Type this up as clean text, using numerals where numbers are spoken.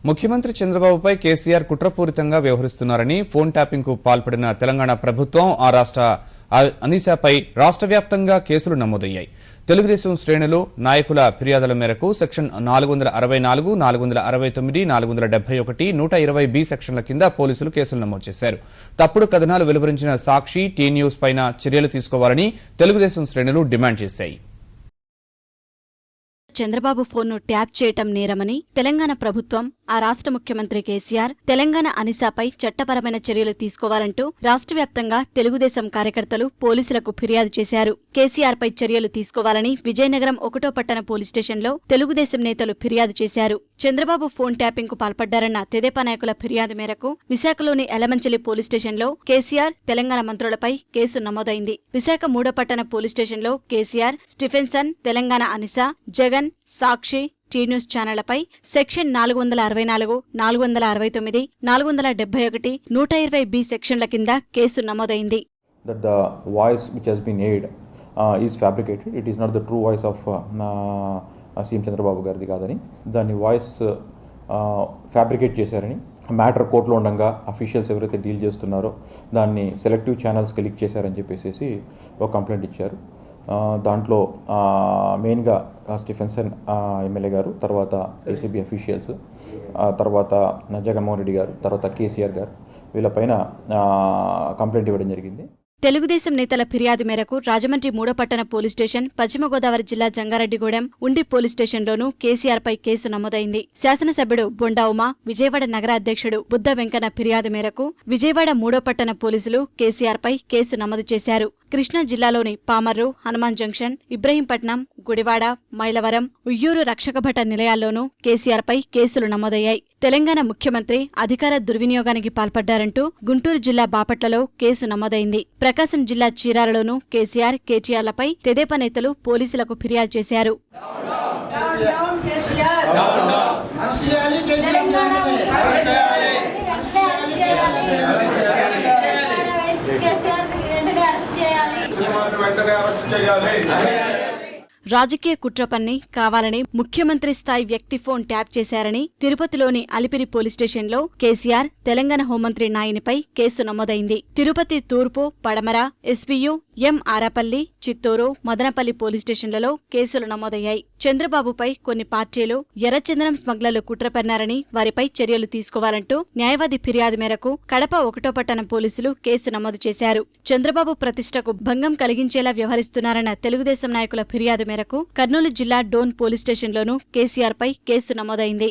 ముఖ్యమంత్రి చంద్రబాబుపై కేసీఆర్ కుట్రపూరితంగా వ్యవహరిస్తున్నారని ఫోన్ ట్యాపింగ్ కు పాల్పడిన తెలంగాణ ప్రభుత్వం ఆ రాష్ట్ర అనీసాపై రాష్ట్ర వ్యాప్తంగా కేసులు నమోదయ్యాయి. తెలుగుదేశం శ్రేణులు నాయకుల ఫిర్యాదుల మేరకు సెక్షన్ 464, 469, 471, 120B సెక్షన్ల కింద పోలీసులు కేసులు నమోదు చేశారు. తప్పుడు కథనాలు వెలువరించిన సాక్షి, టీ న్యూస్ పైన చర్యలు తీసుకోవాలని తెలుగుదేశం శ్రేణులు డిమాండ్ చేశాయి. చంద్రబాబు ఫోన్ను ట్యాప్ చేయటం నేరమని తెలంగాణ ప్రభుత్వం, ఆ రాష్ట్ర ముఖ్యమంత్రి కేసీఆర్ తెలంగాణ అనిసాపై చట్టపరమైన చర్యలు తీసుకోవాలంటూ రాష్ట్ర వ్యాప్తంగా తెలుగుదేశం కార్యకర్తలు పోలీసులకు ఫిర్యాదు చేశారు. కేసీఆర్ పై చర్యలు తీసుకోవాలని విజయనగరం 1వ పట్టణ పోలీస్ స్టేషన్లో తెలుగుదేశం నేతలు ఫిర్యాదు చేశారు. చంద్రబాబు ఫోన్ ట్యాపింగ్ కు పాల్పడ్డారన్న తెదేపా నాయకుల ఫిర్యాదు మేరకు విశాఖలోని ఎలమంచిలి పోలీస్ స్టేషన్లో కేసీఆర్, తెలంగాణ మంత్రులపై కేసు నమోదైంది. విశాఖ 3వ పట్టణ పోలీస్ స్టేషన్లో కేసీఆర్, స్టిఫెన్సన్, తెలంగాణ అనిసా, జగన్, సాక్షి, టీ న్యూస్ ఛానళ్లపై సెక్షన్ 464, 469, 471, 120B సెక్షన్ల కింద కేసు నమోదైంది. That the voice which has been aired is fabricated. It is not the true voice of CM Chandrababu గారిది కాదని, దాన్ని వాయిస్ ఫ్యాబ్రికేట్ చేశారని, మ్యాటర్ కోర్టులో ఉండగా అఫీషియల్స్ ఎవరైతే డీల్ చేస్తున్నారో దాన్ని సెలెక్టివ్ ఛానల్స్కి లీక్ చేశారని చెప్పేసి ఒక కంప్లైంట్ ఇచ్చారు. దాంట్లో మెయిన్గా స్టిఫెన్సన్ ఎమ్మెల్యే గారు, తర్వాత ఏసీబీ అఫీషియల్స్, తర్వాత జగన్మోహన్ రెడ్డి గారు, తర్వాత కేసీఆర్ గారు, వీళ్ళపైన కంప్లైంట్ ఇవ్వడం జరిగింది. తెలుగుదేశం నేతల ఫిర్యాదు మేరకు రాజమండ్రి 3వ పట్టణ పోలీస్ స్టేషన్, పశ్చిమ గోదావరి జిల్లా జంగారెడ్డిగూడెం, ఉండి పోలీస్ స్టేషన్లోనూ కేసీఆర్ పై కేసు నమోదైంది. శాసనసభ్యుడు బొండా ఉమా, విజయవాడ నగర అధ్యక్షుడు బుద్ధ వెంకన్న ఫిర్యాదు మేరకు విజయవాడ 3వ పట్టణ పోలీసులు కేసీఆర్ పై కేసు నమోదు చేశారు. కృష్ణా జిల్లాలోని పామర్రు, హనుమాన్ జంక్షన్, ఇబ్రహీంపట్నం, గుడివాడ, మైలవరం, ఉయ్యూరు రక్షకభట నిలయాల్లోనూ కేసీఆర్ పై కేసులు నమోదయ్యాయి. తెలంగాణ ముఖ్యమంత్రి అధికార దుర్వినియోగానికి పాల్పడ్డారంటూ గుంటూరు జిల్లా బాపట్లలో కేసు నమోదైంది. ప్రకాశం జిల్లా చీరాలలోనూ కేసీఆర్, కేటీఆర్లపై తెదేపా నేతలు పోలీసులకు ఫిర్యాదు చేశారు. రాజకీయ కుట్ర పన్ని కావాలని ముఖ్యమంత్రి స్థాయి వ్యక్తి ఫోన్ ట్యాప్ చేశారని తిరుపతిలోని అలిపిరి పోలీస్ స్టేషన్లో కేసీఆర్, తెలంగాణ హోంమంత్రి నాయినిపై కేసు నమోదైంది. తిరుపతి తూర్పు, పడమర, ఎస్పీయు, ఎం ఆరాపల్లి, చిత్తూరు, మదనపల్లి పోలీస్ స్టేషన్లలో కేసులు నమోదయ్యాయి. చంద్రబాబుపై కొన్ని పార్టీలు ఎర్రచందనం స్మగ్లర్లు కుట్ర పన్నారని వారిపై చర్యలు తీసుకోవాలంటూ న్యాయవాది ఫిర్యాదు మేరకు కడప 1వ పట్టణ పోలీసులు కేసు నమోదు చేశారు. చంద్రబాబు ప్రతిష్టకు భంగం కలిగించేలా వ్యవహరిస్తున్నారన్న తెలుగుదేశం నాయకుల ఫిర్యాదు మేరకు కర్నూలు జిల్లా డోన్ పోలీస్ స్టేషన్లోనూ కేసీఆర్ పై కేసు నమోదైంది.